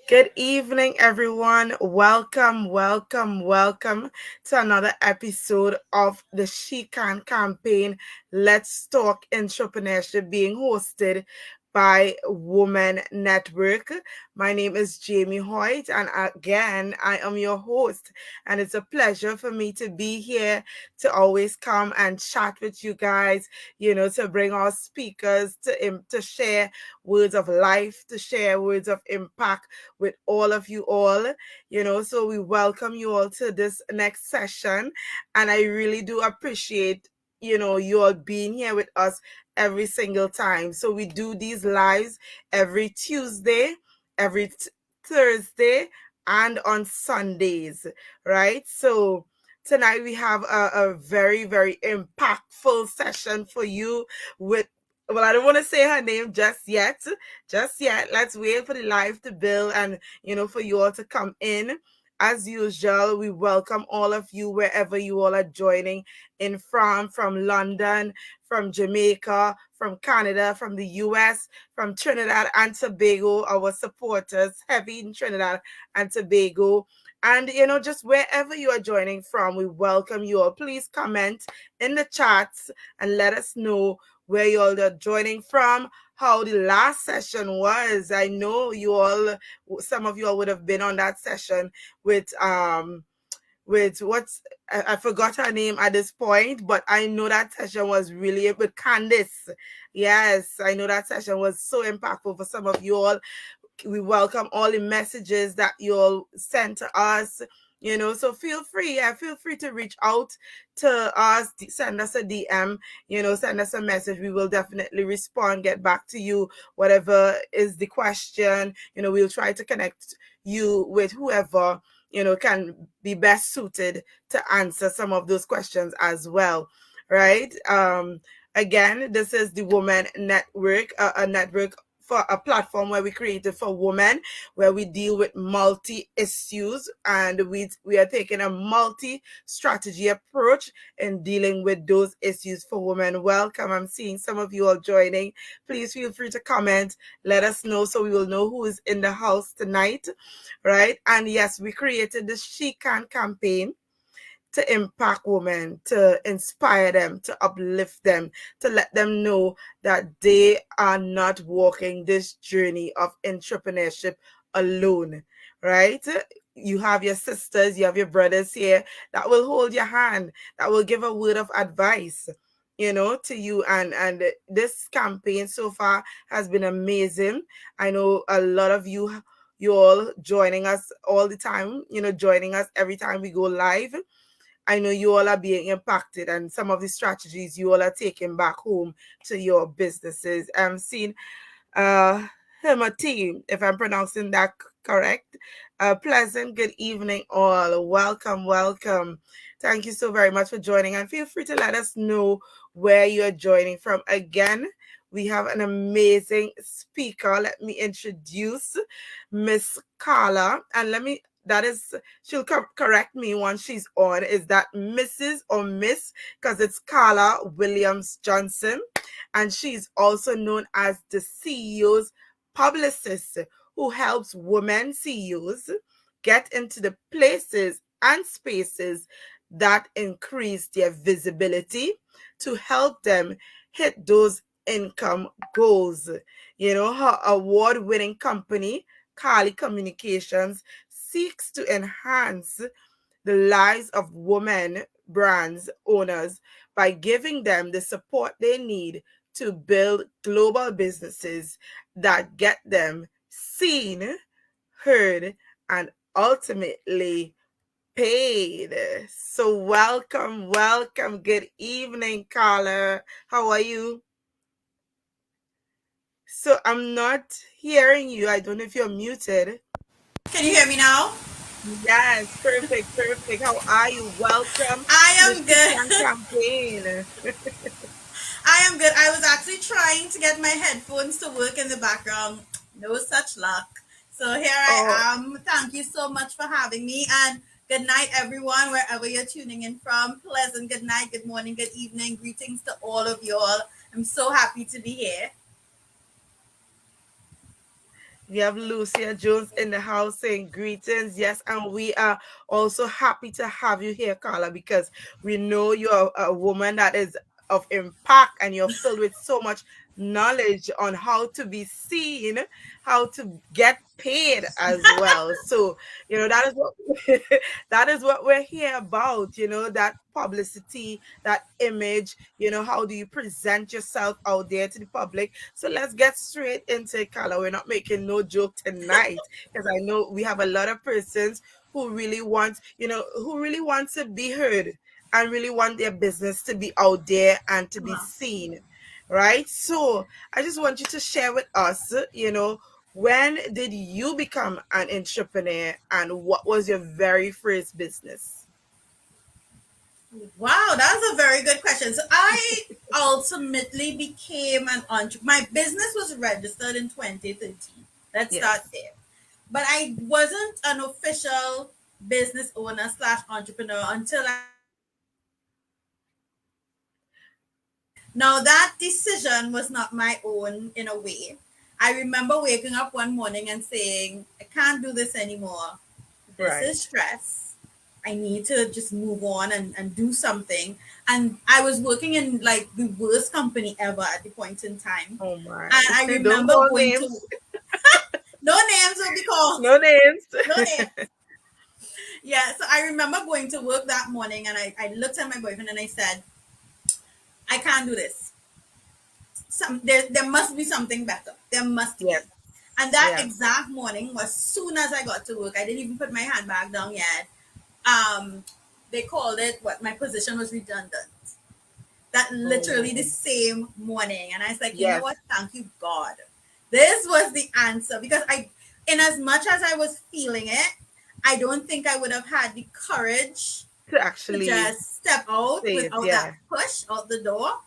Good evening, everyone. Welcome to another episode of the She Can campaign. Let's Talk Entrepreneurship, being hosted by Women Network. My name is Jamie Hoyt, and again, I am your host. And it's a pleasure for me to be here to always come and chat with you guys, to bring our speakers to share words of life, to share words of impact with all of you all. So we welcome you all to this next session, and I really do appreciate you all being here with us every single time. So we do these lives every Tuesday, every Thursday, and on Sundays, right? So tonight we have a very, very impactful session for you with, well, I don't want to say her name just yet. Let's wait for the live to build and, for you all to come in. As usual, we welcome all of you wherever you all are joining in from London, from Jamaica, from Canada, from the US, from Trinidad and Tobago, our supporters, heavy in Trinidad and Tobago. And, just wherever you are joining from, we welcome you all. Please comment in the chats and let us know where you all are joining from, how the last session was. I know some of you all would have been on that session with what's I forgot her name at this point, but I know that session was really with Candice. Yes, I know that session was so impactful for some of you all. We welcome all the messages that you all sent to us. So feel free to reach out to us, send us a DM, send us a message. We will definitely respond, get back to you, whatever is the question. We'll try to connect you with whoever can be best suited to answer some of those questions as well, right? Again, this is the Women Network, a network for a platform where we created for women, where we deal with multi issues, and we are taking a multi strategy approach in dealing with those issues for women. Welcome. I'm seeing some of you all joining. Please feel free to comment. Let us know so we will know who is in the house tonight, right? And yes, we created the She Can campaign to impact women, to inspire them, to uplift them, to let them know that they are not walking this journey of entrepreneurship alone, right? You have your sisters, you have your brothers here that will hold your hand, that will give a word of advice, to you. And this campaign so far has been amazing. I know a lot of you all joining us all the time, joining us every time we go live. I know you all are being impacted, and some of the strategies you all are taking back home to your businesses. I'm seeing uh team, if I'm pronouncing that correct. Pleasant good evening all. Welcome. Thank you so very much for joining, and feel free to let us know where you're joining from. Again, we have an amazing speaker. Let me introduce Miss Carla, and she'll correct me once she's on. Is that Mrs. or Miss? Because it's Carla Williams Johnson, and she's also known as the CEO's publicist, who helps women CEOs get into the places and spaces that increase their visibility to help them hit those income goals. Her award-winning company, Carly Communications, seeks to enhance the lives of women brands owners by giving them the support they need to build global businesses that get them seen, heard, and ultimately paid. So welcome. Good evening, Carla. How are you? So I'm not hearing you. I don't know if you're muted. Can you hear me now? Yes, perfect. How are you? Welcome I to the am Chican good. campaign. I am good. I was actually trying to get my headphones to work in the background. No such luck. So here I Oh, am. Thank you so much for having me. And good night, everyone, wherever you're tuning in from. Pleasant good night, good morning, good evening. Greetings to all of you all. I'm so happy to be here. We have Lucia Jones in the house saying greetings. Yes, and we are also happy to have you here, Carla, because we know you're a woman that is of impact and you're filled with so much knowledge on how to be seen, how to get paid as well. So, that is what that is what we're here about, that publicity, that image, how do you present yourself out there to the public? So let's get straight into it, Carla. We're not making no joke tonight because I know we have a lot of persons who really want, who really want to be heard and really want their business to be out there and to be Uh-huh. seen. Right. So I just want you to share with us, when did you become an entrepreneur and what was your very first business? Wow, that's a very good question. So I ultimately became an entrepreneur. My business was registered in 2013. Let's start Yes. there. But I wasn't an official business owner slash entrepreneur until I graduated from university. Now, that decision was not my own in a way. I remember waking up one morning and saying, I can't do this anymore. This Right. is stress. I need to just move on and do something. And I was working in like the worst company ever at the point in time. Oh my. And I Don't remember call going to, names. no names will be called, No names. no names. Yeah, so I remember going to work that morning and I looked at my boyfriend and I said, I can't do this. There must be something better. There must be. Yes. And that Yeah. exact morning, as soon as I got to work, I didn't even put my handbag down yet. They called it what my position was redundant. That literally the Oh, same morning. And I was like, you know yes. what? Thank you, God. This was the answer because in as much as I was feeling it, I don't think I would have had the courage To to actually just step out say it. without that Yeah. push out the door.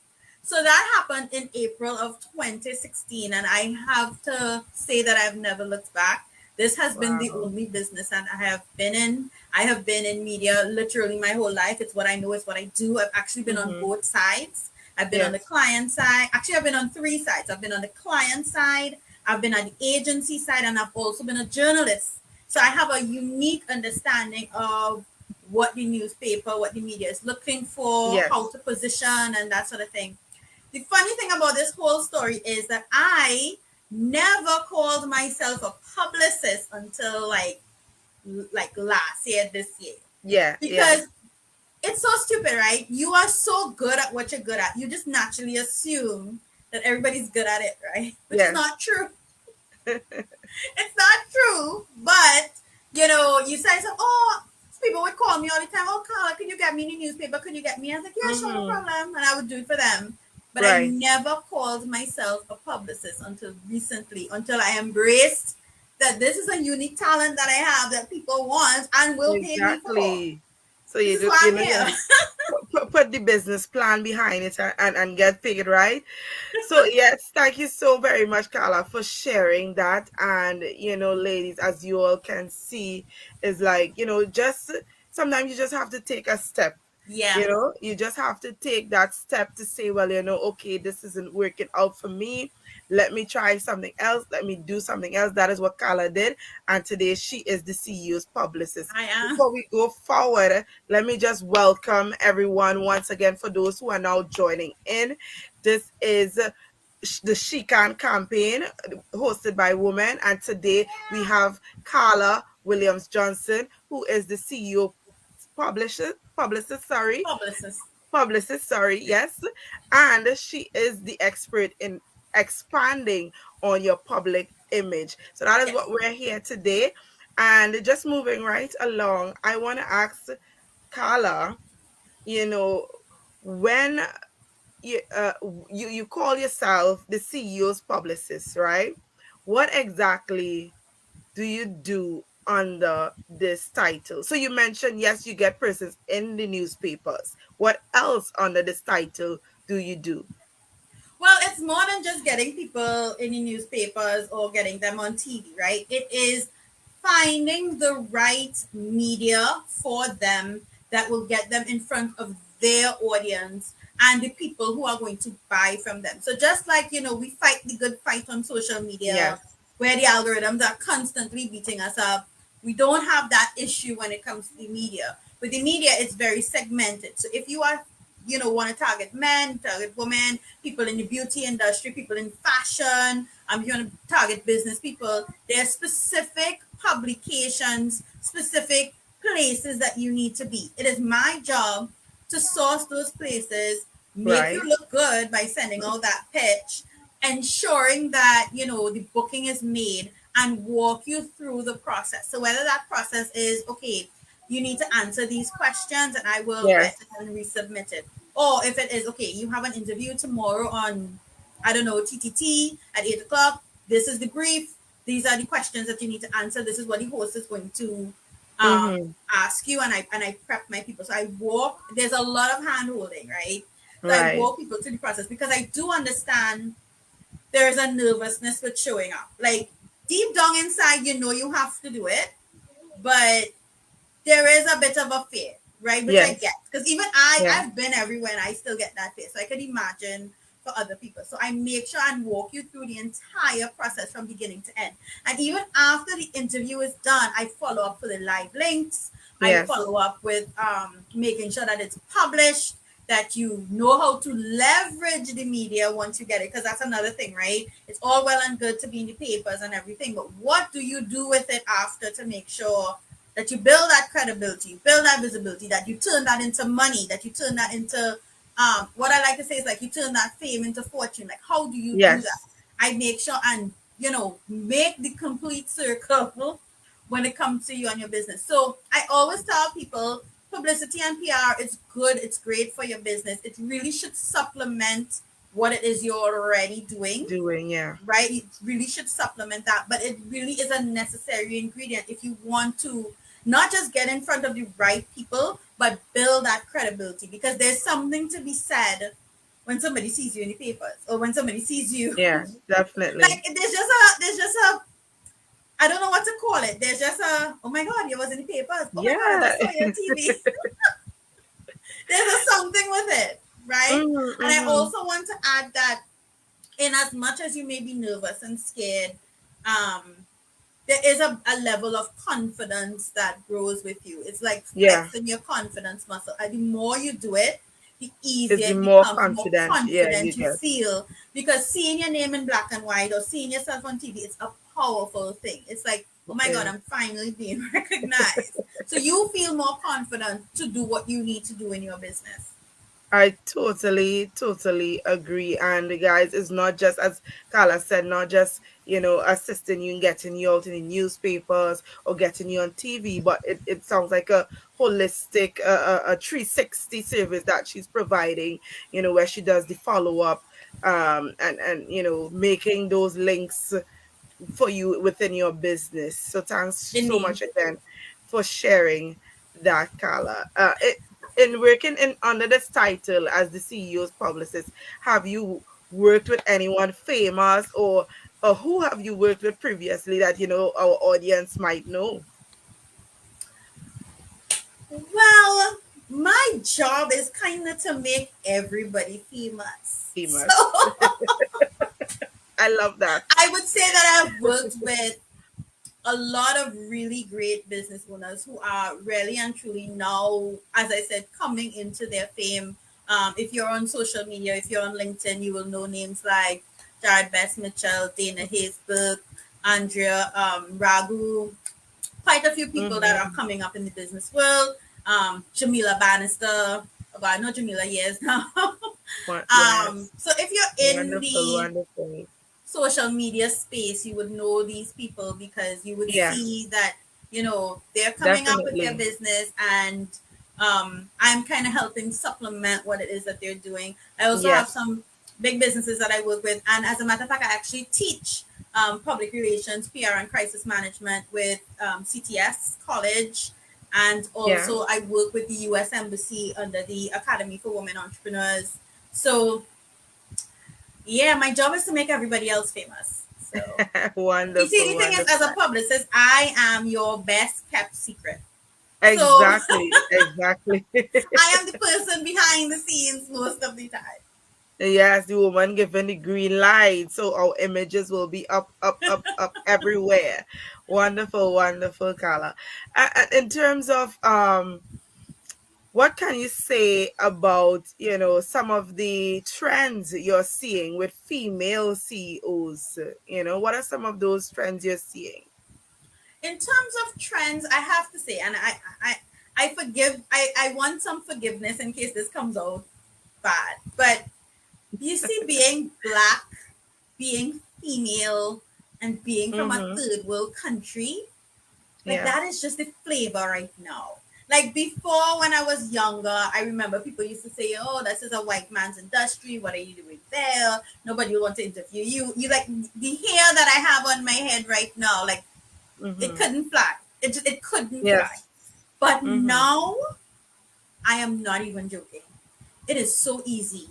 So that happened in April of 2016. And I have to say that I've never looked back. This has been the Wow. only business that I have been in. I have been in media literally my whole life. It's what I know, it's what I do. I've actually been on Mm-hmm. both sides. I've been on the Yes. client side. Actually, I've been on three sides. I've been on the client side, I've been on the agency side, and I've also been a journalist. So I have a unique understanding of what the newspaper, what the media is looking for, how Yes. to position, and that sort of thing. The funny thing about this whole story is that I never called myself a publicist until like last year, this year, Yeah. Yeah. because it's so stupid, right? You are so good at what you're good at. You just naturally assume that everybody's good at it, right? Which is Yes. not true. It's not true, but you say so. Oh, people would call me all the time. Oh, Carla, can you get me in the newspaper? Could you get me? I was like, yeah, sure, no Mm-hmm. problem, and I would do it for them. But I Right. never called myself a publicist until recently, until I embraced that this is a unique talent that I have that people want and will pay me for. Exactly. So This you is do, why I'm you here. put the business plan behind it and get paid, right? So yes, thank you so very much, Carla, for sharing that. And ladies, as you all can see, is like, just sometimes you just have to take a step. Yeah, You just have to take that step to say, well, okay, this isn't working out for me. Let me try something else. Let me do something else. That is what Carla did. And today she is the CEO's publicist. I am. Before we go forward, let me just welcome everyone once again for those who are now joining in. This is the She Can campaign hosted by Women. And today we have Carla Williams Johnson, who is the CEO publicist, sorry, Publicist. yes. And she is the expert in expanding on your public image. So that is Yes. what we're here today. And just moving right along, I want to ask Carla, you know, when you call yourself the CEO's publicist, right? What exactly do you do under this title? So you mentioned, yes, you get persons in the newspapers. What else under this title do you do? Well, it's more than just getting people in the newspapers or getting them on TV, right? It is finding the right media for them that will get them in front of their audience and the people who are going to buy from them. So just like, we fight the good fight on social media, Yes. where the algorithms are constantly beating us up. We don't have that issue when it comes to the media. With the media, it's very segmented. So if you are, want to target men, target women, people in the beauty industry, people in fashion, you want to target business people, there are specific publications, specific places that you need to be. It is my job to source those places, make you Right. look good by sending out that pitch, ensuring that the booking is made, and walk you through the process. So whether that process is, okay, you need to answer these questions and I will vet Yes. it and resubmit it, or if it is, okay, you have an interview tomorrow on, I don't know, TTT at 8 o'clock, this is the brief, these are the questions that you need to answer, this is what the host is going to Mm-hmm. ask you, and I prep my people. So I walk, there's a lot of hand holding, right? So I Right. walk people through the process because I do understand there's a nervousness with showing up. Like, deep down inside, you have to do it, but there is a bit of a fear, right? Which I Yes. get, because even Yeah. I've been everywhere and I still get that fear. So I can imagine for other people. So I make sure and walk you through the entire process from beginning to end. And even after the interview is done, I follow up for the live links. I Yes. follow up with making sure that it's published, that you know how to leverage the media once you get it, because that's another thing, right? It's all well and good to be in the papers and everything, but what do you do with it after to make sure that you build that credibility, you build that visibility, that you turn that into money, that you turn that into what I like to say is, like, you turn that fame into fortune. Like, how do you do that? Yes. I make sure and make the complete circle when it comes to you and your business. So I always tell people, publicity and PR is good, it's great for your business. It really should supplement what it is you're already doing, Doing, yeah. right? It really should supplement that, but it really is a necessary ingredient if you want to not just get in front of the right people, but build that credibility, because there's something to be said when somebody sees you in the papers, or when somebody sees you Yeah, definitely. like, there's just a I don't know what to call it. There's just a, oh my god, you was in the papers, oh my god, I Yeah. just saw you on TV. There's a something with it, right? Mm-hmm, And I mm-hmm. also want to add that, in as much as you may be nervous and scared, um, there is a level of confidence that grows with you. It's like Yeah. flexing your confidence muscle. And the more you do it, the It's easier the it more becomes, the more confident, yeah, you confident you get. feel. Because seeing your name in black and white or seeing yourself on TV, it's a powerful thing. It's like, oh my God, Yeah. I'm finally being recognized. So you feel more confident to do what you need to do in your business. I totally, totally agree. And guys, it's not just, as Carla said, not just, assisting you in getting you out in the newspapers or getting you on TV, but it sounds like a holistic, a 360 service that she's providing, where she does the follow up, and, making those links for you within your business. So thanks so Indeed. much again for sharing that, Carla. In working in under this title as the CEO's publicist, have you worked with anyone famous, or who have you worked with previously that our audience might know? Well, my job is kind of to make everybody famous. So Famous. I love that. I would say that I've worked with a lot of really great business owners who are really and truly now, as I said, coming into their fame. If you're on social media, if you're on LinkedIn, you will know names like Jared Best Mitchell, Dana Haysburg, Andrea Ragu, quite a few people that are Mm-hmm. coming up in the business world. Jamila Bannister, oh God, I know Jamila years now. Yes. So if you're in Wonderful, the wonderful. social media space, you would know these people because you would Yeah, see that, they're coming up with their definitely. business, and I'm kind of helping supplement what it is that they're doing. I also have Yes. some big businesses that I work with, and as a matter of fact, I actually teach public relations, PR, and crisis management with CTS College. And Yeah. also, I work with the US Embassy under the Academy for Women Entrepreneurs. So, yeah, my job is to make everybody else famous. So, you see, Wonderful, the thing is, wonderful. as a publicist, I am your best kept secret. So, Exactly, exactly. I am the person behind the scenes most of the time. Yes, the woman given the green light, so our images will be up, up, up, up everywhere. Wonderful, wonderful, Carla. In terms of what can you say about, some of the trends you're seeing with female CEOs? What are some of those trends you're seeing? In terms of trends, I have to say, and I forgive, I want some forgiveness in case this comes out bad, but you see, being black, being female, and being from a Mm-hmm. third world country, like Yeah. that is just the flavor right now. Like before, when I was younger, I remember people used to say, "Oh, this is a white man's industry. What are you doing there? Nobody will want to interview you." You like the hair that I have on my head right now, like it Mm-hmm. couldn't fly. It couldn't fly. Yes. But Mm-hmm. now, I am not even joking. It is so easy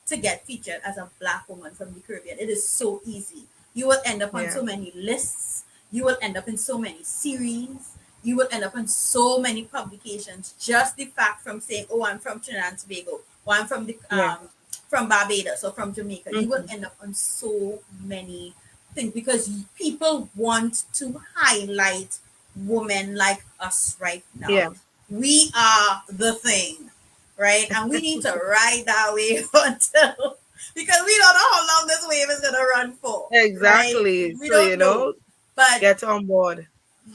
to get featured as a black woman from the Caribbean. It is so easy. You will end up on Yeah. so many lists. You will end up in so many series. You will end up in so many publications. Just the fact from saying, "Oh, I'm from Trinidad and Tobago," or "I'm Yeah. from Barbados or from Jamaica." You will Mm-hmm. end up on so many things because people want to highlight women like us right Yeah. now. We are the thing, right? And we need to ride that wave until because we don't know how long this wave is gonna run for, right? Exactly. We So, don't know. But get on board.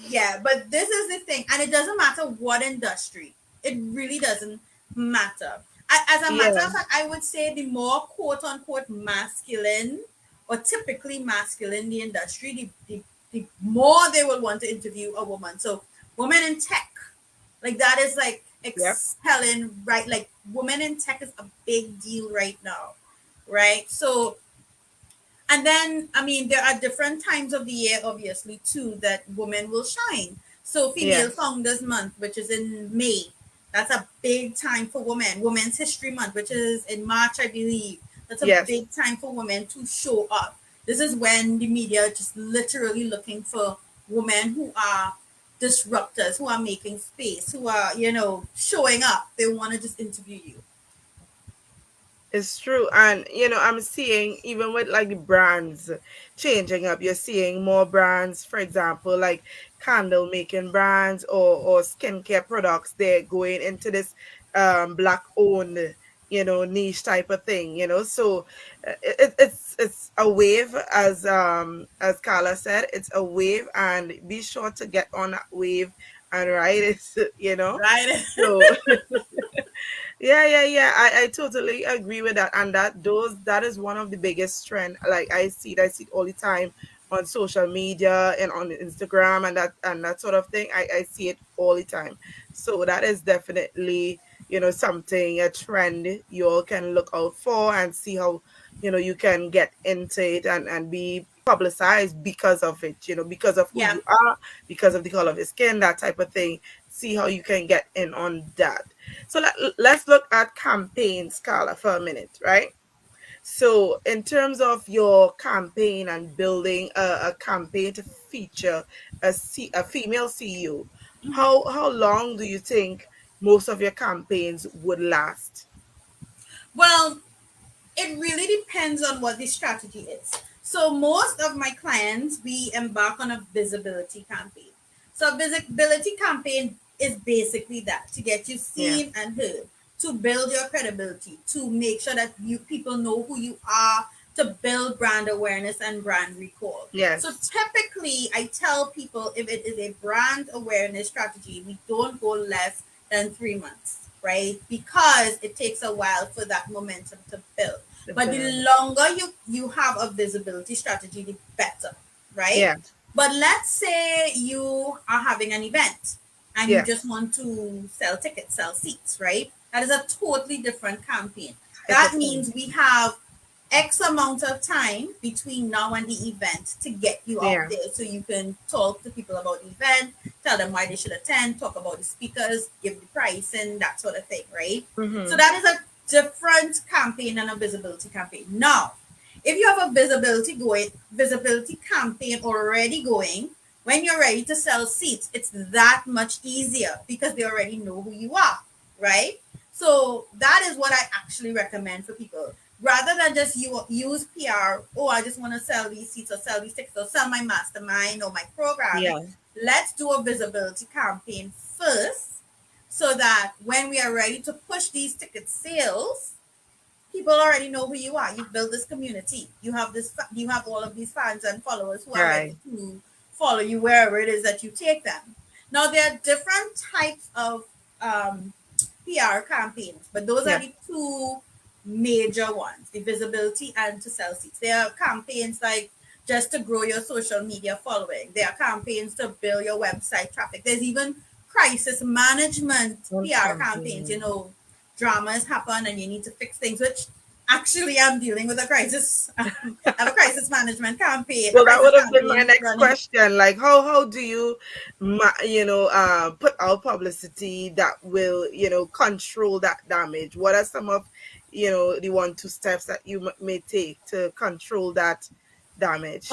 yeah, but this is the thing, and it doesn't matter what industry. It really doesn't matter. As a matter Yeah. of fact, I would say the more quote unquote masculine or typically masculine the industry, the more they will want to interview a woman. So, women in tech, like that is like Yep. excelling, right? Like women in tech is a big deal right now, right? So, and then I mean, there are different times of the year, obviously, too, that women will shine. So, Female Yes. Founders Month, which is in May, that's a big time for women. Women's History Month, which is in March, I believe, that's a Yes. big time for women to show up. This is when the media just literally looking for women who are disruptors, who are making space, who are, showing up. They want to just interview you. It's true. And, I'm seeing even with like the brands changing up, you're seeing more brands, for example, like candle making brands or skincare products. They're going into this black owned, niche type of thing, So it's a wave, as Carla said, it's a wave, and be sure to get on that wave and ride it, Right? So yeah, yeah, yeah. I totally agree with that. And that is one of the biggest trend. Like I see it all the time on social media and on Instagram and that sort of thing. I see it all the time. So that is definitely, something, a trend you all can look out for and see how, you can get into it and be publicized because of it, because of who Yeah. you are, because of the color of your skin, that type of thing. See how you can get in on that. So let's look at campaigns, Carla, for a minute, right? So, in terms of your campaign and building a campaign to feature a female CEO, how long do you think most of your campaigns would last? Well, it really depends on what the strategy is. So most of my clients, we embark on a visibility campaign. So a visibility campaign is basically that to get you Yeah. seen and heard, to build your credibility, to make sure that you people know who you are, to build brand awareness and brand recall. So Yes. typically I tell people if it is a brand awareness strategy, we don't go less than 3 months, right? Because it takes a while for that momentum to build. The But the build. longer you have a visibility strategy, the better, right? Yeah. But let's say you are having an event and you just Yes. want to sell tickets, sell seats, right? That is a totally different campaign. Type of That thing. means we have X amount of time between now and the event to get you out Yeah. there so you can talk to people about the event, tell them why they should attend, talk about the speakers, give the price, and that sort of thing, right? So Mm-hmm. that is a different campaign than a visibility campaign. Now, if you have a visibility campaign already going, when you're ready to sell seats, it's that much easier because they already know who you are, right? So that is what I actually recommend for people. rather than just you use PR, oh, I just want to sell these seats or sell these tickets or sell my mastermind or my program. Yeah. Let's do a visibility campaign first so that when we are ready to push these ticket sales, people already know who you are. You've built this community. You have all of these fans and followers who are ready Right. to follow you wherever it is that you take them. Now there are different types of um, PR campaigns, but those are Yeah. the two major ones: the visibility and to sell seats. There are campaigns like just to grow your social media following. There are campaigns to build your website traffic. There's even crisis management One PR campaigns. campaign. Dramas happen and you need to fix things, which actually I'm dealing with a crisis. I have a crisis management campaign, a Well, that crisis would have been my campaign next running. question. Like, how do you, put out publicity that will, control that damage? What are some of, the 1, 2 steps that you may take to control that damage?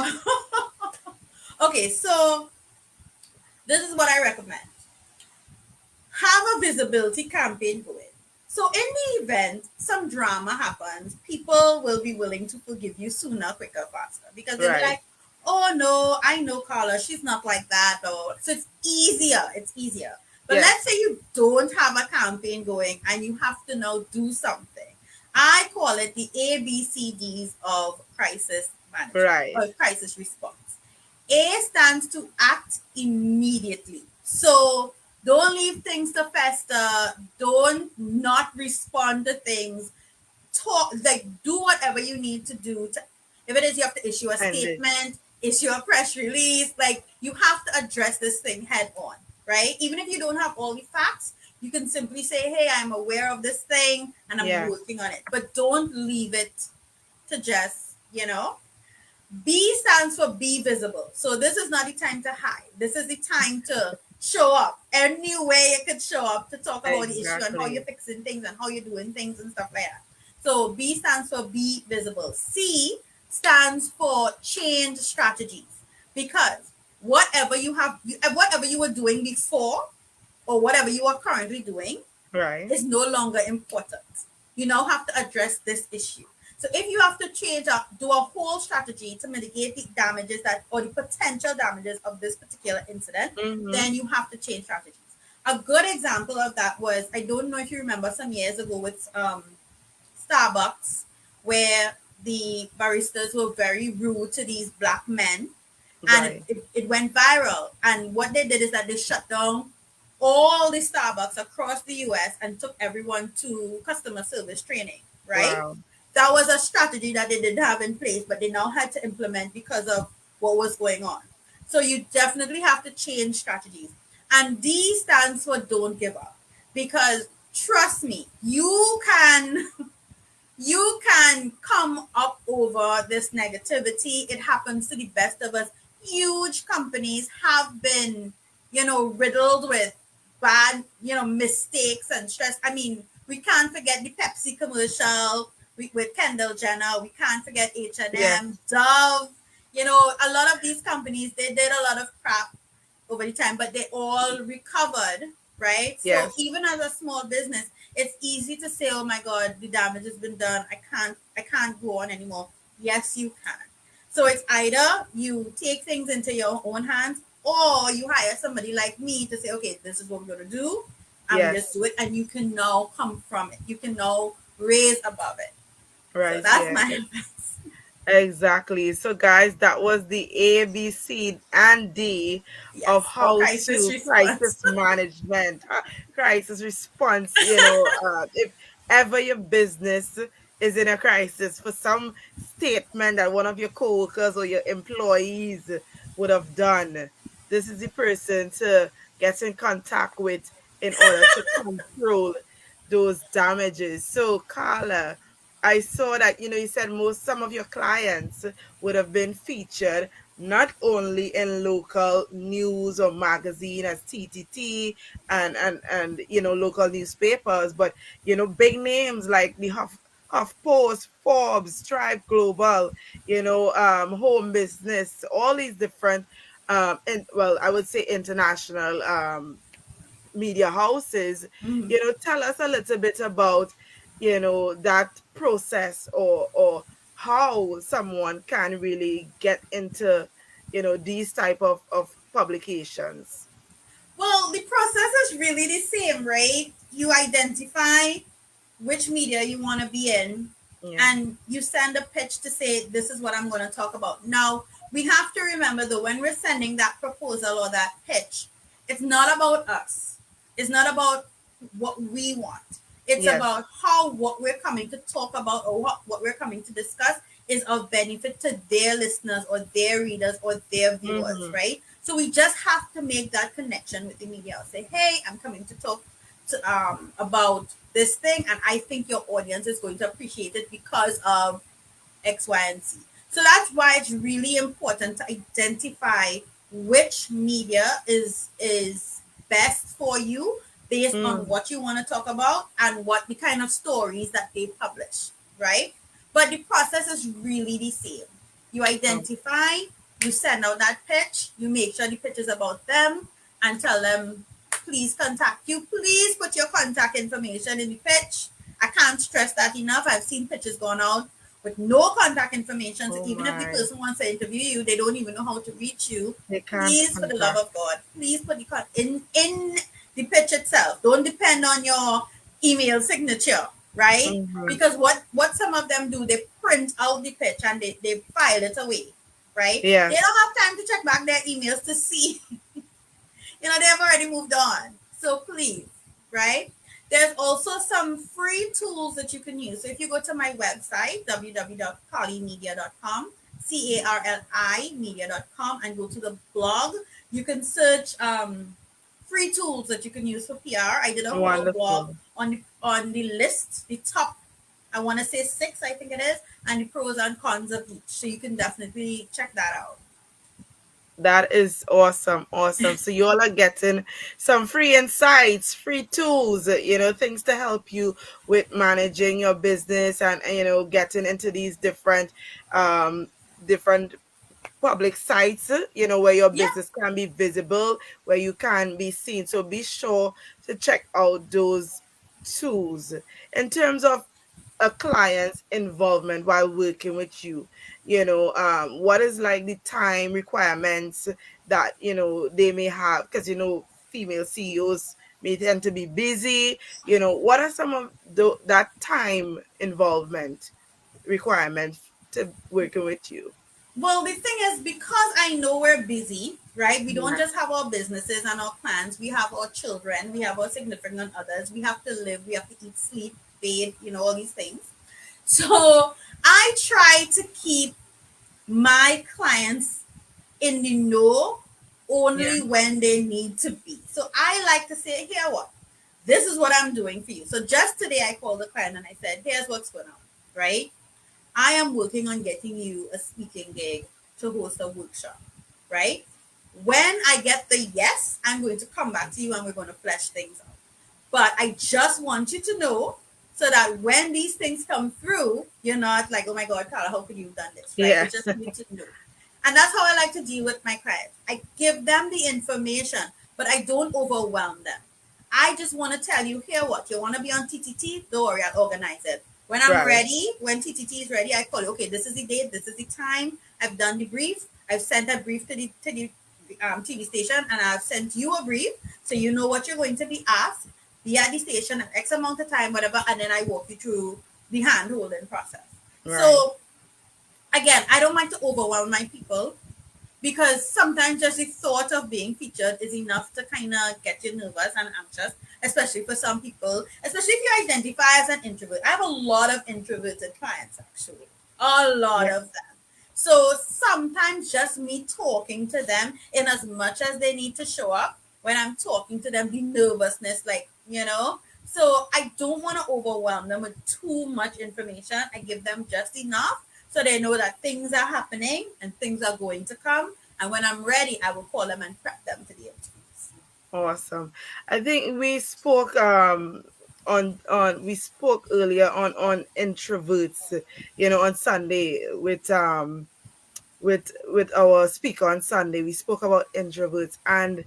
Okay, so this is what I recommend: have a visibility campaign going. So, in the event some drama happens, people will be willing to forgive you sooner, quicker, faster because they'll be Right. like, oh no, I know Carla, she's not like that. Or so it's easier. It's easier. But let's Yes. say you don't have a campaign going and you have to now do something. I call it the ABCDs of crisis management Right. or crisis response. A stands to act immediately. So don't leave things to fester. Don't not respond to things. Talk, like, do whatever you need to do. If it is you have to issue a And it. statement, issue a press release, like you have to address this thing head on, right? Even if you don't have all the facts, you can simply say, hey, I'm aware of this thing and I'm Yeah. working on it. But don't leave it to just, B stands for be visible. So this is not the time to hide. This is the time to show up. Any way you could show up to talk about the issue and how you're Exactly. fixing things and how you're doing things and stuff like that. So B stands for be visible. C stands for change strategies. Because whatever you were doing before or whatever you are currently doing Right. is no longer important. You now have to address this issue. So if you have to change up, do a whole strategy to mitigate the damages that or the potential damages of this particular incident, Mm-hmm. then you have to change strategies. A good example of that was, I don't know if you remember, some years ago with Starbucks, where the baristas were very rude to these black men, and Right. it went viral. And what they did is that they shut down all the Starbucks across the US and took everyone to customer service training, right? Wow. That was a strategy that they didn't have in place, but they now had to implement because of what was going on. So you definitely have to change strategies. And D stands for don't give up. Because trust me, you can come up over this negativity. It happens to the best of us. Huge companies have been, riddled with bad, mistakes and stress. I mean, we can't forget the Pepsi commercial with Kendall Jenner. We can't forget H&M, Yes. Dove. A lot of these companies, they did a lot of crap over the time, but they all recovered, right? So Yes. even as a small business, it's easy to say, "Oh my God, the damage has been done. I can't go on anymore." Yes, you can. So it's either you take things into your own hands, or you hire somebody like me to say, "Okay, this is what we're gonna do, and we just Yes. do it," and you can now come from it. You can now raise above it. So Right. that's Yeah. my advice. Exactly. So, guys, that was the A, B, C, and D of Yes, for how crisis to response. crisis management, crisis response. If ever your business is in a crisis, for some statement that one of your coworkers or your employees would have done, this is the person to get in contact with in order to control those damages. So, Carla, I saw that, you said some of your clients would have been featured not only in local news or magazine as TTT and local newspapers, but big names like the HuffPost, Forbes, Tribe Global, Home Business, all these different and well, I would say international media houses. Mhm. Tell us a little bit about that process, or how someone can really get into these type of publications. Well, the process is really the same, right? You identify which media you want to be in, Yeah. and you send a pitch to say, this is what I'm going to talk about. Now, we have to remember though, when we're sending that proposal or that pitch, it's not about us. It's not about what we want. It's Yes. about how what we're coming to talk about, or what we're coming to discuss is of benefit to their listeners or their readers or their viewers, Mm-hmm. right? So we just have to make that connection with the media. I'll say, hey, I'm coming to talk about this thing, and I think your audience is going to appreciate it because of X, Y, and Z. So that's why it's really important to identify which media is best for you based on Mm. what you want to talk about and what the kind of stories that they publish, right? But the process is really the same. You Oh, identify, you send out that pitch, you make sure the pitch is about them, and tell them, please contact you. Please put your contact information in the pitch. I can't stress that enough. I've seen pitches gone out with no contact information. So oh even if the my. person wants to interview you, they don't even know how to reach you. They can't Please, for the love contact. of God, please put the in the pitch itself. Don't depend on your email signature, right? Mm-hmm. Because what some of them do, they print out the pitch and they file it away, right? They Yes. don't have time to check back their emails to see they've already moved on. So please, right? There's also some free tools that you can use. So if you go to my website, www.carlimedia.com, CARLI media.com, and go to the blog, you can search free tools that you can use for PR. I did a whole blog Wonderful. on the list, the top, I want to say six, I think it is, and the pros and cons of each. So you can definitely check that out. That is awesome. Awesome. So you all are getting some free insights, free tools, things to help you with managing your business, and, getting into these different public sites, where your Yeah. business can be visible, where you can be seen. So be sure to check out those tools. In terms of a client's involvement while working with you, what is like the time requirements that they may have, because female CEOs may tend to be busy. What are some of that time involvement requirements to working with you? Well, the thing is, because I know we're busy, right? We don't Yeah. just have our businesses and our plans. We have our children. We have our significant others. We have to live. We have to eat, sleep, bathe, all these things. So I try to keep my clients in the know Yeah. only when they need to be. So I like to say, here what? This is what I'm doing for you. So just today I called the client and I said, here's what's going on, right? I am working on getting you a speaking gig to host a workshop, right? When I get the yes, I'm going to come back to you and we're going to flesh things out. But I just want you to know so that when these things come through, you're not like, oh my God, Carla, how could you have done this, right? Yeah. It's just for you to know. And that's how I like to deal with my clients. I give them the information, but I don't overwhelm them. I just want to tell you, here what, you want to be on TTT? Don't worry, I'll organize it. When I'm Right. ready, when TTT is ready, I call you. Okay, this is the date, this is the time. I've done the brief. I've sent that brief to the TV station, and I've sent you a brief so you know what you're going to be asked. Be at the station at X amount of time, whatever, and then I walk you through the hand holding process. Right. So again, I don't like to overwhelm my people because sometimes just the thought of being featured is enough to kind of get you nervous and anxious, especially for some people, especially if you identify as an introvert. I have a lot of introverted clients, actually, a lot Yeah. of them. So sometimes just me talking to them, in as much as they need to show up, when I'm talking to them, the nervousness, so I don't want to overwhelm them with too much information. I give them just enough so they know that things are happening and things are going to come. And when I'm ready, I will call them and prep them to the interviews. Awesome. I think we spoke on we spoke earlier on introverts, on Sunday with our speaker on Sunday. We spoke about introverts, and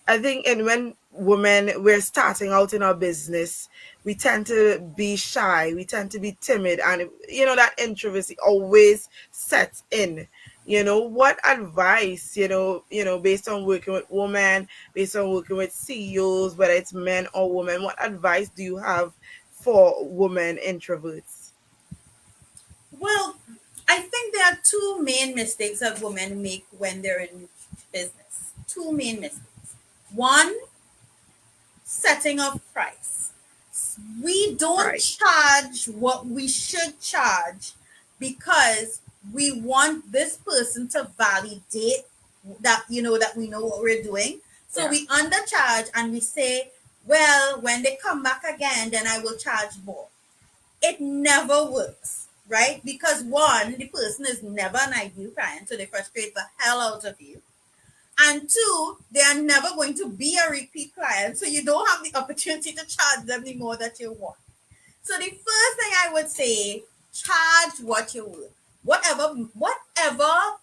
I think, and when women we're starting out in our business, we tend to be shy, we tend to be timid, and that introversy always sets in. What advice, based on working with women, based on working with CEOs, whether it's men or women, what advice do you have for women introverts? Well, I think there are two main mistakes that women make when they're in business. Two main mistakes. One, setting of price. We don't Right. charge what we should charge because we want this person to validate that that we know what we're doing. So Yeah. we undercharge and we say, well, when they come back again, then I will charge more. It never works, right? Because one, the person is never an ideal client, so they frustrate the hell out of you. And two, they are never going to be a repeat client, so you don't have the opportunity to charge them the more that you want. So the first thing I would say, charge what you would. Whatever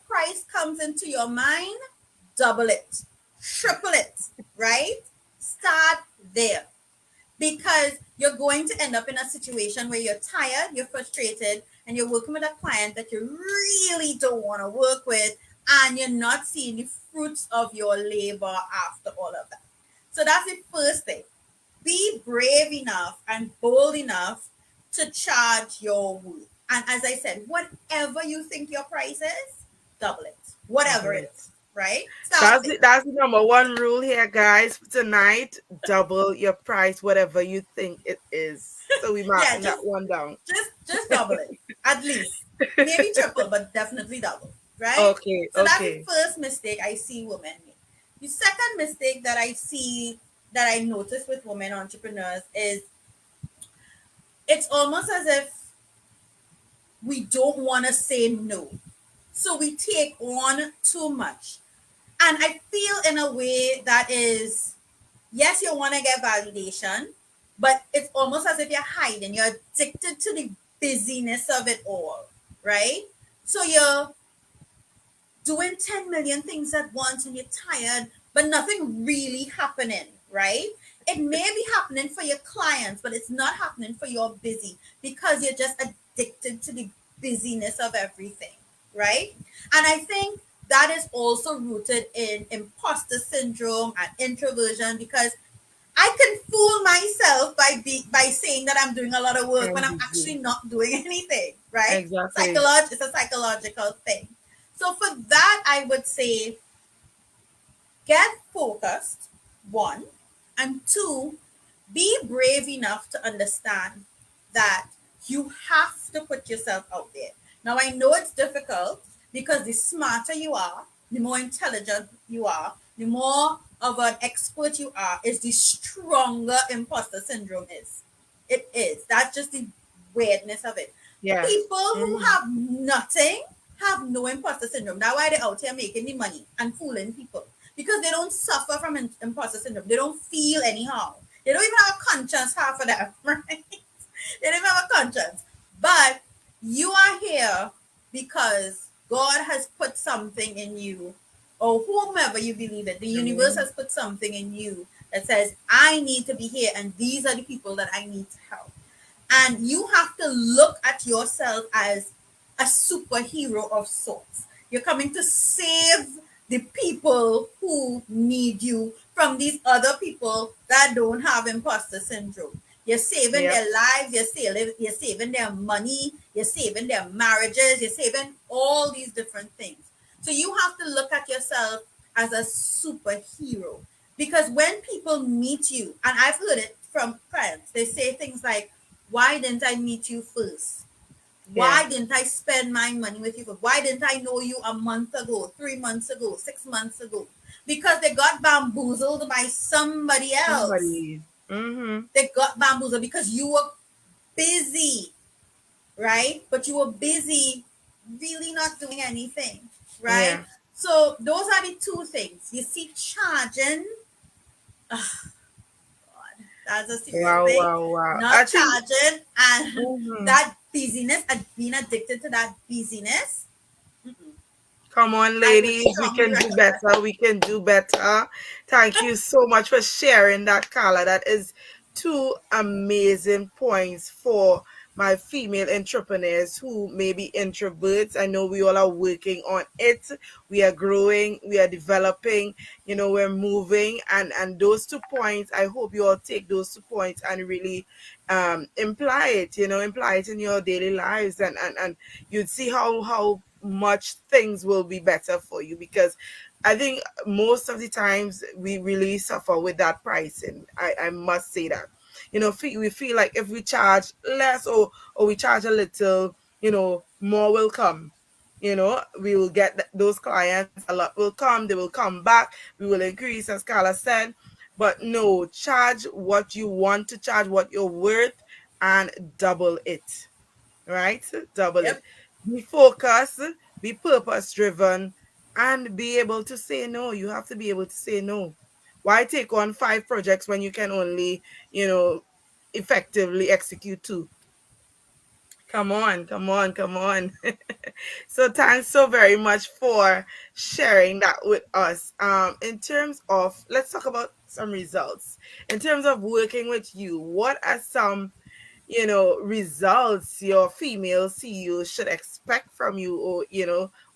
price comes into your mind, double it, triple it, right? Start there, because you're going to end up in a situation where you're tired, you're frustrated, and you're working with a client that you really don't want to work with, and you're not seeing the fruits of your labor after all of that. So that's the first thing. Be brave enough and bold enough to charge your worth. And as I said, whatever you think your price is, double it. Whatever Double it it. is, right? Start That's there. the number one rule here, guys. Tonight, double your price, whatever you think it is. So we Yeah, marking that one down. just double it. At least. Maybe triple, but definitely double. Right? Okay, So that's the okay. first mistake I see women make. The second mistake that I see, that I notice with women entrepreneurs, is it's almost as if we don't want to say no. So we take on too much. And I feel in a way that is, yes, you want to get validation, but it's almost as if you're hiding. You're addicted to the busyness of it all, right? So you're doing 10 million things at once and you're tired, but nothing really happening, right? It may be happening for your clients, but it's not happening for your busy, because you're just addicted to the busyness of everything, right? And I think that is also rooted in imposter syndrome and introversion, because I can fool myself by saying that I'm doing a lot of work when I'm I'm busy. actually not doing anything, right? Exactly. It's a psychological thing. So for that, I would say get focused, one, and two, be brave enough to understand that you have to put yourself out there. Now, I know it's difficult, because the smarter you are, the more intelligent you are, the more of an expert you are, is the stronger imposter syndrome is. It is. That's just the weirdness of it. Yeah. People who Hmm. have nothing have no imposter syndrome. That's why they're out here making the money and fooling people, because they don't suffer from imposter syndrome. They don't feel anyhow. They don't even have a conscience, half of them, right? They don't even have a conscience. But you are here because God has put something in you, or whomever you believe it. The universe has put something in you that says, I need to be here, and these are the people that I need to help. And you have to look at yourself as a superhero of sorts. You're coming to save the people who need you from these other people that don't have imposter syndrome. You're saving Yep. their lives, you're saving their money, you're saving their marriages, you're saving all these different things. So you have to look at yourself as a superhero. Because when people meet you, and I've heard it from friends, they say things like, why didn't I meet you first? Yeah. Why didn't I spend my money with you first? Why didn't I know you a month ago, 3 months ago, 6 months ago? Because they got bamboozled by somebody else. Somebody. Mm-hmm. They got bamboozled because you were busy, right? But you were busy really not doing anything, right? Yeah. So those are the two things. You see, charging, that's a serious Wow, thing. wow, wow. I Not think. charging, and Mhm. that busyness and being addicted to that busyness. Mm-mm. Come on, I would ladies. We strongly can do recommend. better. We can do better. Thank you so much for sharing that, Carla. That is two amazing points for my female entrepreneurs who may be introverts. I know we all are working on it. We are growing, we are developing, we're moving. And those 2 points, I hope you all take those 2 points and really imply it, imply it in your daily lives, and you'd see how much things will be better for you, because I think most of the times we really suffer with that pricing. I must say that. We feel like if we charge less, or we charge a little, more will come. We will get those clients, a lot will come, they will come back, we will increase, as Carla said. But no, charge what you want to charge, what you're worth, and double it, right? Double it. Yep. Be focused, be purpose driven, and be able to say no. You have to be able to say no. Why take on 5 projects when you can only, effectively execute 2? Come on, come on, come on. So thanks so very much for sharing that with us. In terms of, let's talk about some results. In terms of working with you, what are some results your female CEOs should expect from you? Or,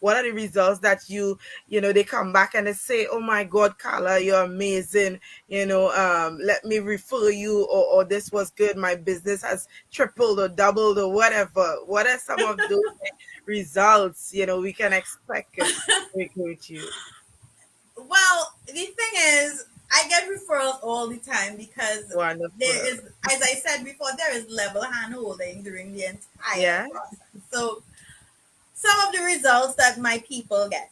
what are the results that they come back and they say, oh my God, Carla, you're amazing. Let me refer you, or this was good. My business has tripled or doubled or whatever. What are some of those results, we can expect working with you? Well, the thing is, I get referrals all the time because there Wonderful. is, as I said before, there is level hand holding during the entire Yeah. process. So, some of the results that my people get,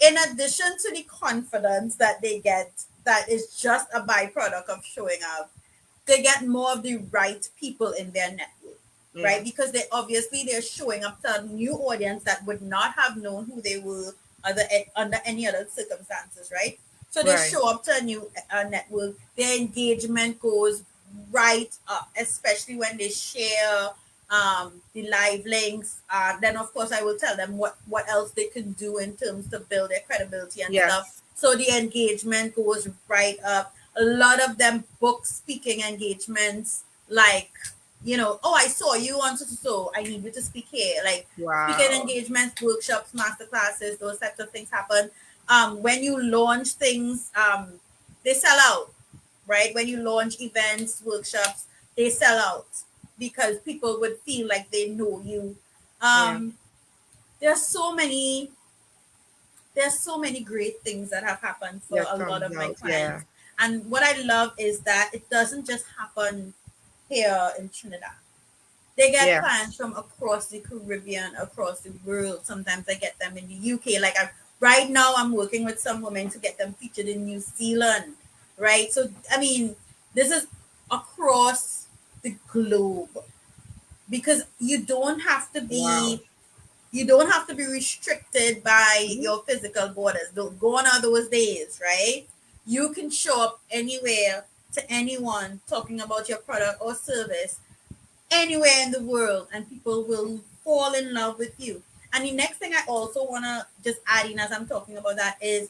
in addition to the confidence that they get, that is just a byproduct of showing up, they get more of the right people in their network, right? Yeah. Because they're showing up to a new audience that would not have known who they were under any other circumstances, right? So they Right. show up to a new network. Their engagement goes right up, especially when they share the live links. Then of course I will tell them what else they can do in terms to build their credibility and stuff. Yes. So the engagement goes right up. A lot of them book speaking engagements, like, oh, I saw you on so I need you to speak here. Like speaking Wow. engagements, workshops, master classes, those types of things happen. When you launch things, they sell out, right? When you launch events, workshops, they sell out because people would feel like they know you. Yeah. Um, there's so many there's so many great things that have happened for That a lot comes of my out. Yeah. clients. And what I love is that it doesn't just happen here in Trinidad. They get Yeah. clients from across the Caribbean, across the world. Sometimes I get them in the UK. Right now, I'm working with some women to get them featured in New Zealand, right? So, I mean, this is across the globe because Wow. you don't have to be restricted by Mhm. your physical borders. Don't go on all those days, right? You can show up anywhere to anyone talking about your product or service anywhere in the world, and people will fall in love with you. And the next thing I also want to just add in as I'm talking about that is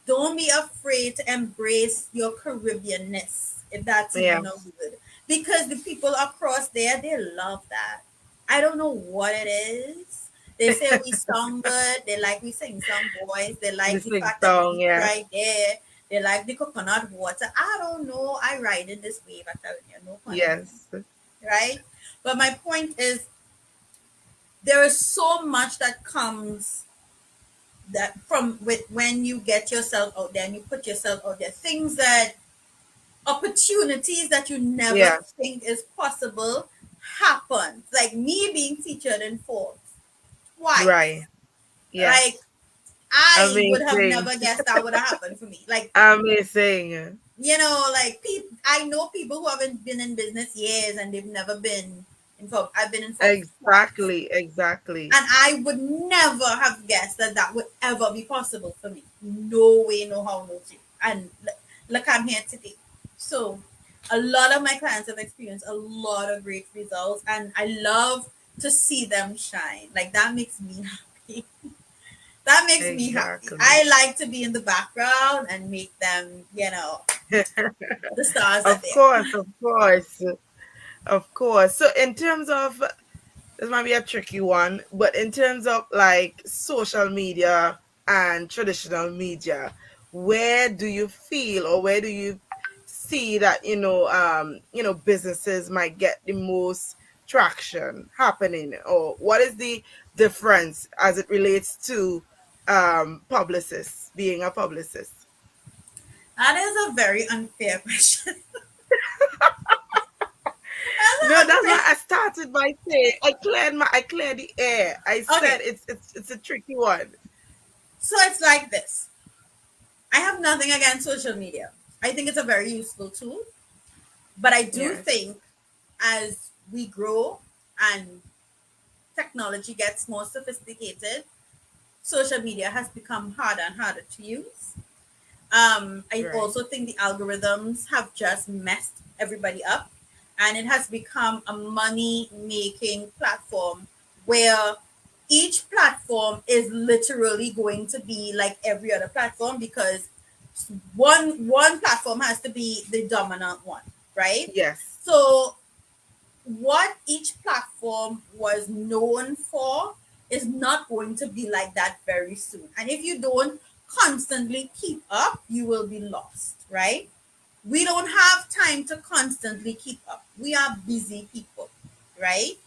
don't be afraid to embrace your Caribbeanness, if that's Yeah. even a word, because the people across there, they love that. I don't know what it is. They say we sound good. They like we sing some voice. They The like the sing fact that the song. beach Yeah. right there. They like the coconut water. I don't know. I ride in this wave. I tell you, no pun intended, Yes. right? But my point is, there is so much that comes that from with when you get yourself out there and you put yourself out there. Things that opportunities that you never Yeah. think is possible happen. Like me being featured in Forbes twice. Right. Like Yes. I would have Amazing. never guessed that would have happened for me. Like Amazing. like people, I know people who haven't been in business years and they've never been involved. I've been involved twice, Exactly. Exactly. and I would never have guessed that that would ever be possible for me. No way, no how, no way. And look, I'm here today. So, a lot of my clients have experienced a lot of great results, and I love to see them shine. Like that makes me happy. That makes me happy. Exactly. I like to be in the background and make them, the stars that Of they are. course, of course, of course. So in terms of, this might be a tricky one, but in terms of like social media and traditional media, where do you feel or where do you see that businesses might get the most traction happening, or what is the difference as it relates to publicists, being a publicist? That is a very unfair question. No, That's an that's why unfair. I started by saying I cleared the air. I said Okay, it's a tricky one. so it's like this. I have nothing against social media. I think it's a very useful tool, but I do Yes. think as we grow and technology gets more sophisticated, social media has become harder and harder to use. I Right. also think the algorithms have just messed everybody up, and it has become a money making platform where each platform is literally going to be like every other platform because one platform has to be the dominant one, right? Yes. So what each platform was known for is not going to be like that very soon. And if you don't constantly keep up, you will be lost, right? We don't have time to constantly keep up. We are busy people, right?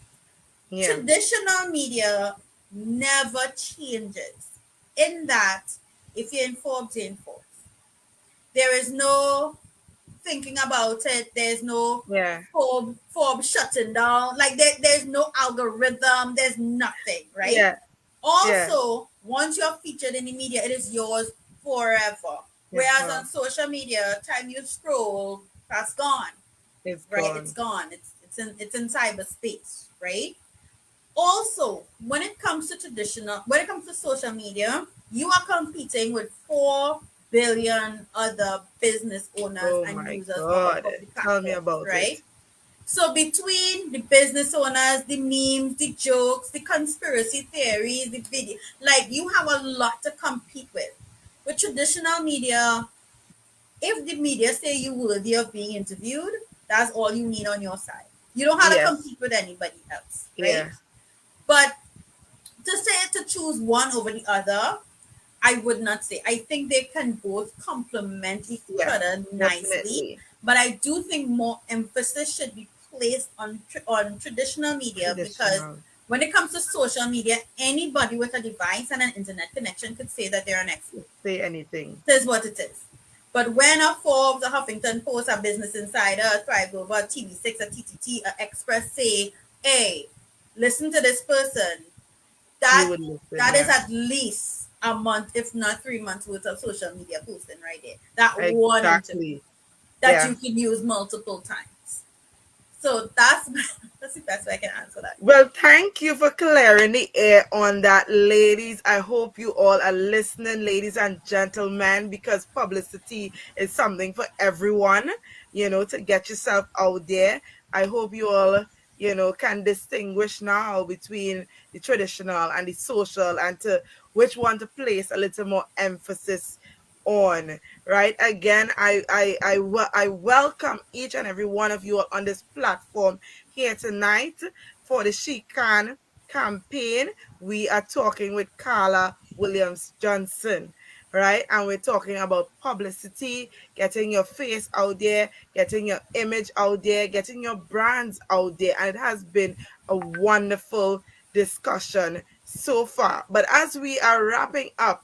Yeah. Traditional media never changes in that if you're informed, you're informed. There is no thinking about it. There's no Yeah. Forbes shutting down. Like there's no algorithm. There's nothing, right? Yeah. Yeah. Also, once you're featured in the media, it is yours forever. Yeah. Whereas on social media, time you scroll, that's gone, It's right? It's gone. gone. It's in cyberspace, right? Also, when it comes to social media, you are competing with 4 billion other business owners Oh and my users God. of the Tell me platforms, about right? it. So between the business owners, the memes, the jokes, the conspiracy theories, the video, like you have a lot to compete with. With traditional media, if the media say you worthy of being interviewed, that's all you need on your side. You don't have to Yes. compete with anybody else, right? Yeah. But to say to choose one over the other, I would not say. I think they can both complement each Yeah. other nicely, Definitely. but I do think more emphasis should be placed on traditional media because Traditional. when it comes to social media, anybody with a device and an internet connection could say that they're an expert. Say anything. It is what it is. But when a Forbes, a Huffington Post, a Business Insider, a Thrive Global, a TV6, a TTT, a Express say, "Hey, listen to this person," You that would listen. that is Yeah. at least a month, if not 3 months worth of social media posting right there. That one interview Exactly. that Yeah. you can use multiple times. So that's that's the best way I can answer that Well, question. thank you for clearing the air on that, ladies. I hope you all are listening, ladies and gentlemen, because publicity is something for everyone, to get yourself out there. I hope you all, can distinguish now between the traditional and the social and to which one to place a little more emphasis on. Right, again, I welcome each and every one of you all on this platform here tonight for the She Can campaign. We are talking with Carla Williams Johnson, right? And we're talking about publicity, getting your face out there, getting your image out there, getting your brands out there. And it has been a wonderful discussion so far. But as we are wrapping up,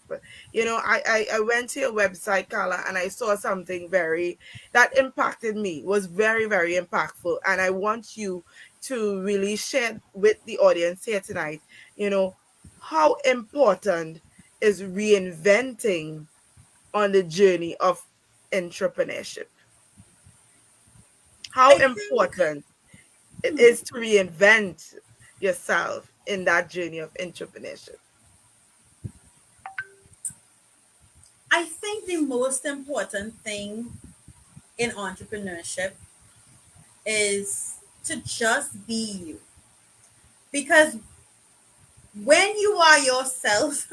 I went to your website, Carla, and I saw something that impacted me, was very, very impactful. And I want you to really share with the audience here tonight, how important is reinventing on the journey of entrepreneurship? How I think important it is to reinvent yourself in that journey of entrepreneurship? I think the most important thing in entrepreneurship is to just be you. Because when you are yourself,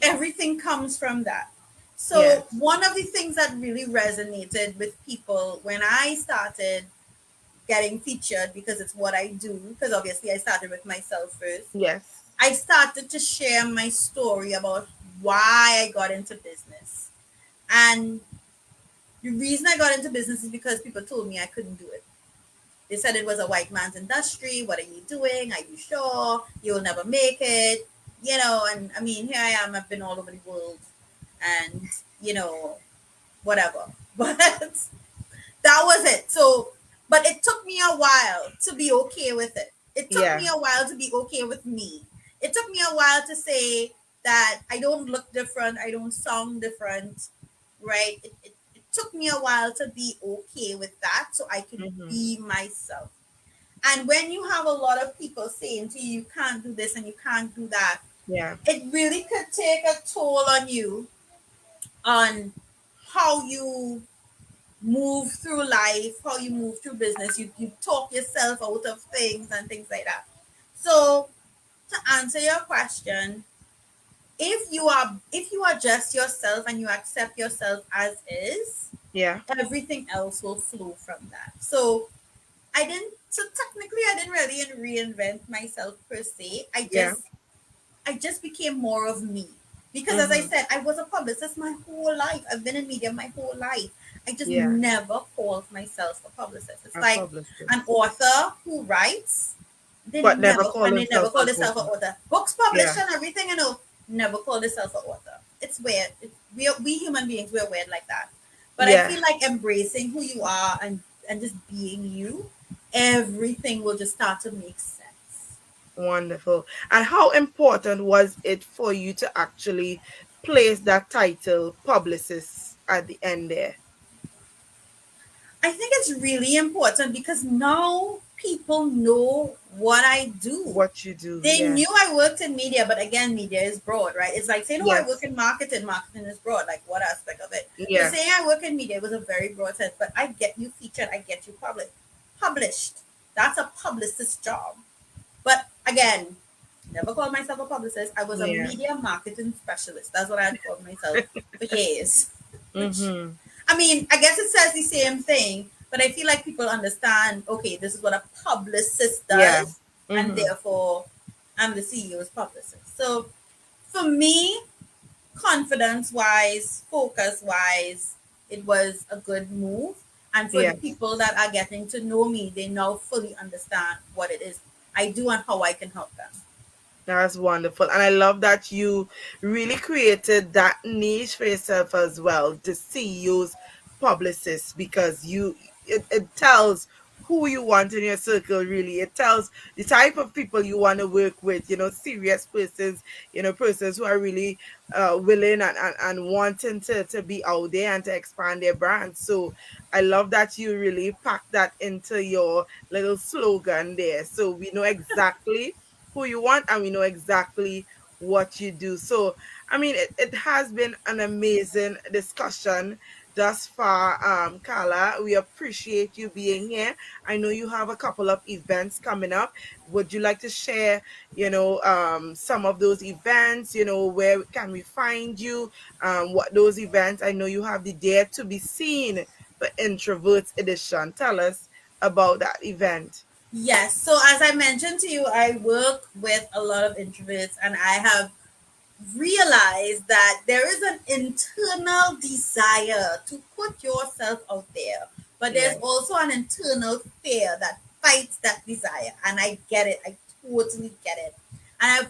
Everything comes from that. So Yes. one of the things that really resonated with people when I started getting featured, because it's what I do, because obviously I started with myself first, Yes. I started to share my story about why I got into business. And the reason I got into business is because people told me I couldn't do it. They said it was a white man's industry. What are you doing? Are you sure? You'll never make it. And I mean, here I am. I've been all over the world and, whatever. But that was it. So, but it took me a while to be okay with it. It took Yeah. me a while to be okay with me. It took me a while to say that I don't look different, I don't sound different, right? It took me a while to be okay with that so I could Mm-hmm. be myself. And when you have a lot of people saying to you, you can't do this and you can't do that, Yeah. it really could take a toll on you, on how you move through life, how you move through business. You talk yourself out of things and things like that. So to answer your question, if you are just yourself and you accept yourself as is, Yeah. everything else will flow from that. So technically I didn't really reinvent myself per se. I Yeah. just I just became more of me. Because as I Mm-hmm. said, I was a publicist my whole life. I've been in media my whole life. I just Yeah. never called myself a publicist. It's A like an publicist. author who writes, But never call they never himself call an themselves an author. author. Books Yeah. published and everything, never call themselves an author. It's weird. We human beings, we're weird like that. But I Yeah. feel like embracing who you are and just being you, everything will just start to make sense. Wonderful. And how important was it for you to actually place that title, publicist, at the end there? I think it's really important because now people know what I do. What you do. They Yeah. knew I worked in media, but again, media is broad, right? It's like saying, oh, I work Yes. in marketing. Marketing is broad. Like, what aspect of it? So Yeah. saying I work in media was a very broad sense, but I get you featured, I get you published. That's a publicist's job. But again, never called myself a publicist. I was a Yeah. media marketing specialist. That's what I had called myself for years. Which, Mm-hmm. I mean, I guess it says the same thing, but I feel like people understand, okay, this is what a publicist Yeah. does, and Mm-hmm. therefore I'm the CEO's publicist. So for me, confidence wise, focus wise, it was a good move. And for the Yes. people that are getting to know me, they now fully understand what it is I do and how I can help them. That's wonderful. And I love that you really created that niche for yourself as well, the CEO's publicist, because it tells who you want in your circle, really. It tells the type of people you want to work with, serious persons, persons who are really willing and wanting to be out there and to expand their brand. So I love that you really packed that into your little slogan there. So we know exactly who you want and we know exactly what you do. So, I mean, it has been an amazing discussion thus far, Carla. We appreciate you being here. I know you have a couple of events coming up. Would you like to share, some of those events? Where can we find you? What those events? I know you have the Dare to be Seen for Introverts edition. Tell us about that event. Yes. So as I mentioned to you, I work with a lot of introverts and I have realized that there is an internal desire to put yourself out there, but there's Yes. also an internal fear that fights that desire. And I get it. I totally get it. And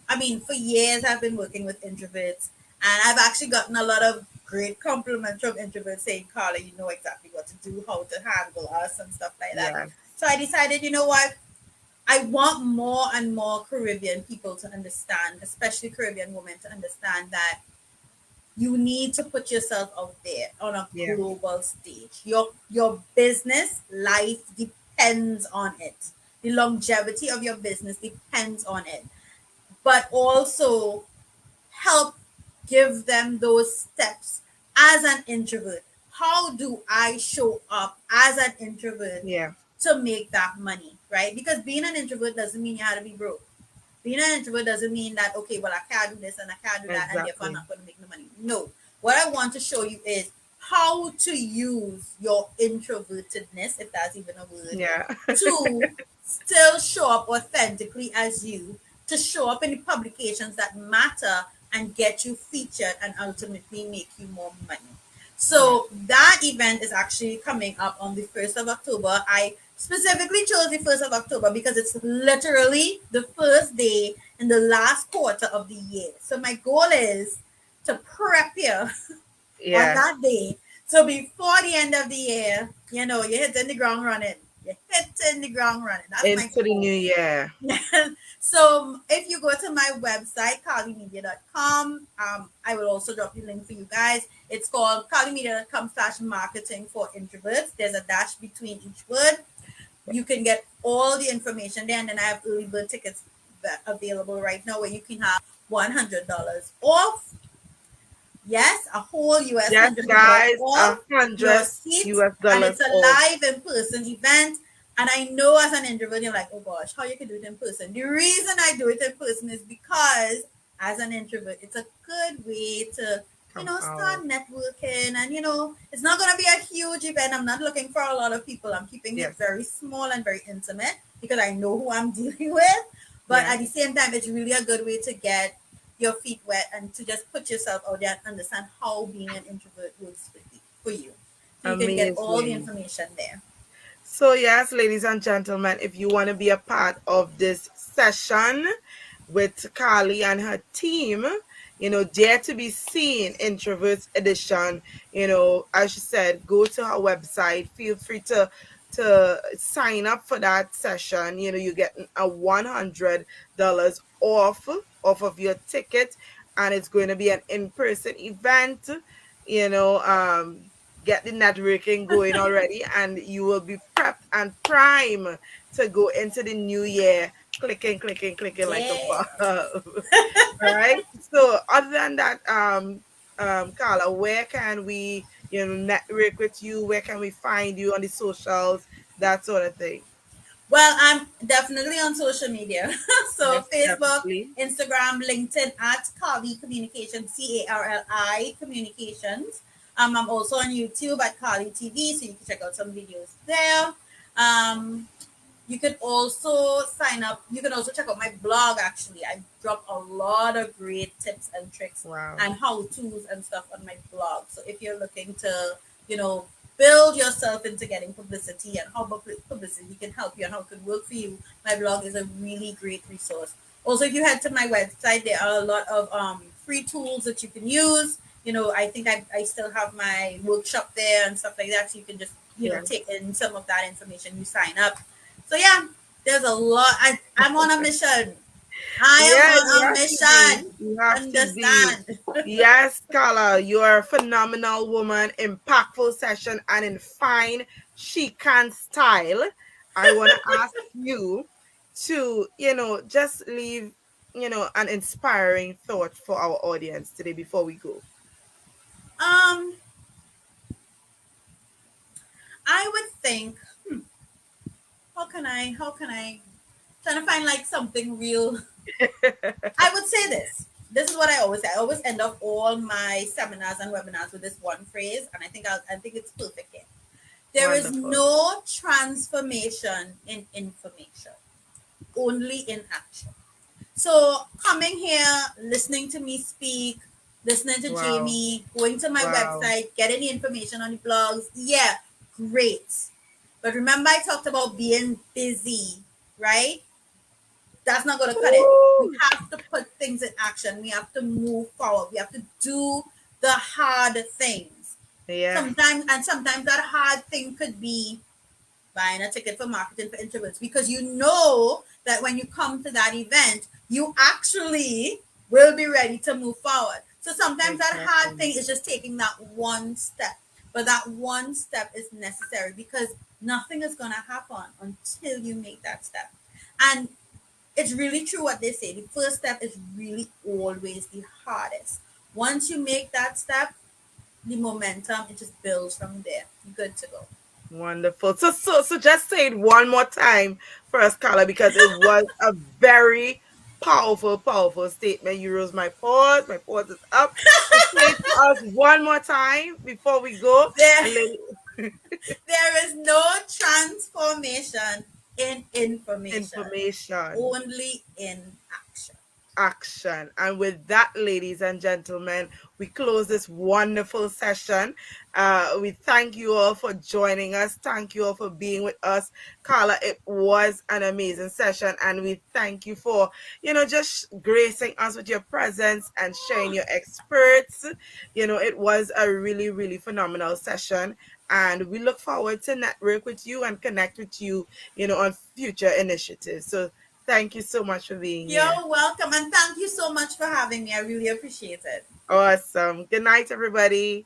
I mean, for years I've been working with introverts and I've actually gotten a lot of great compliments from introverts saying, Carla, you know exactly what to do, how to handle us and stuff like that. Yes. So I decided, you know what? I want more and more Caribbean people to understand, especially Caribbean women, to understand that you need to put yourself out there on a Yeah. global stage. Your business life depends on it. The longevity of your business depends on it. But also help give them those steps as an introvert. How do I show up as an introvert Yeah. to make that money, right? Because being an introvert doesn't mean you have to be broke. Being an introvert doesn't mean that, okay, well, I can't do this and I can't do that, and therefore I'm Exactly. not going to make no money. No. What I want to show you is how to use your introvertedness, if that's even a word, Yeah. to still show up authentically as you, to show up in the publications that matter and get you featured and ultimately make you more money. Yeah. So that event is actually coming up on the 1st of October. I specifically chose the 1st of October because it's literally the first day in the last quarter of the year. So my goal is to prep you on Yes. that day. So before the end of the year, you're hitting the ground running. You're hitting the ground running. That's my Into the goal. new year. So if you go to my website, carlymedia.com, I will also drop the link for you guys. It's called carlymedia.com/marketing for introverts. There's a dash between each word. You can get all the information there, and then I have early bird tickets available right now where you can have $100 off. Yes, a whole US Yes, $100 guys, off a your hundred seat, US and dollars it's a off. live in person event. And I know as an introvert, you're like, oh gosh, how you can do it in person? The reason I do it in person is because as an introvert, it's a good way to, Come out. start networking. And, it's not going to be a huge event. I'm not looking for a lot of people. I'm keeping it Yes. very small and very intimate because I know who I'm dealing with. But Yeah. at the same time, it's really a good way to get your feet wet and to just put yourself out there and understand how being an introvert works for you. So you can get all the Amazing. information there. So, yes, ladies and gentlemen, if you want to be a part of this session with Carly and her team, Dare to be Seen Introverts Edition, as she said, go to her website. Feel free to sign up for that session. You get a $100 off of your ticket, and it's going to be an in-person event. You know, get the networking going already, and you will be prepped and prime to go into the new year clicking, clicking, clicking like a Yeah. bomb. Right. So other than that, Carla, where can we, network with you? Where can we find you on the socials? That sort of thing. Well, I'm definitely on social media. So Yes, Facebook, definitely. Instagram, LinkedIn at Carly Communications, Carli Communications. I'm also on YouTube at Carly TV, so you can check out some videos there. Um, You can also sign up. You can also check out my blog. Actually, I drop a lot of great tips and tricks Wow. and how to's and stuff on my blog. So if you're looking to, you know, build yourself into getting publicity and how publicity can help you and how it could work for you, my blog is a really great resource. Also, if you head to my website, there are a lot of free tools that you can use. I think I still have my workshop there and stuff like that. So you can just, Yes. take in some of that information. You sign up, so yeah, there's a lot. I'm on a mission. I am Yeah, you on a have to be. mission. You have to be. Understand? Yes, Carla, you're a phenomenal woman, impactful session, and in fine chic and style. I want to ask you to, just leave, an inspiring thought for our audience today before we go. Um, I would think, how can I trying to find like something real. I would say this. This is what I always say. I always end up all my seminars and webinars with this one phrase, and I think it's perfect here. There is Wonderful. no transformation in information, only in action. So coming here, listening to me speak, listening to Wow. Jamie, going to my Wow. website, getting the information on the blogs, yeah, great. But remember I talked about being busy, right? That's not going to cut it. We Woo! have to put things in action. We have to move forward. We have to do the hard things. Yeah. Sometimes that hard thing could be buying a ticket for marketing for introverts, because you know that when you come to that event, you actually will be ready to move forward. So sometimes that hard Exactly. thing is just taking that one step. But that one step is necessary because nothing is going to happen until you make that step. And it's really true what they say. The first step is really always the hardest. Once you make that step, the momentum, it just builds from there. You're good to go. Wonderful. So just say it one more time for us, Carla, because it was a very Powerful, powerful statement. You rose my pause. My pause is up. So say it to us one more time before we go. There, And then there is no transformation in information, information. only in action. Action. And with that, ladies and gentlemen, we close this wonderful session. We thank you all for joining us. Thank you all for being with us. Carla, it was an amazing session. And we thank you for, just gracing us with your presence and sharing your experts. It was a really, really phenomenal session. And we look forward to network with you and connect with you, on future initiatives. So thank you so much for being here. You're welcome, and thank you so much for having me. I really appreciate it. Awesome. Good night, everybody.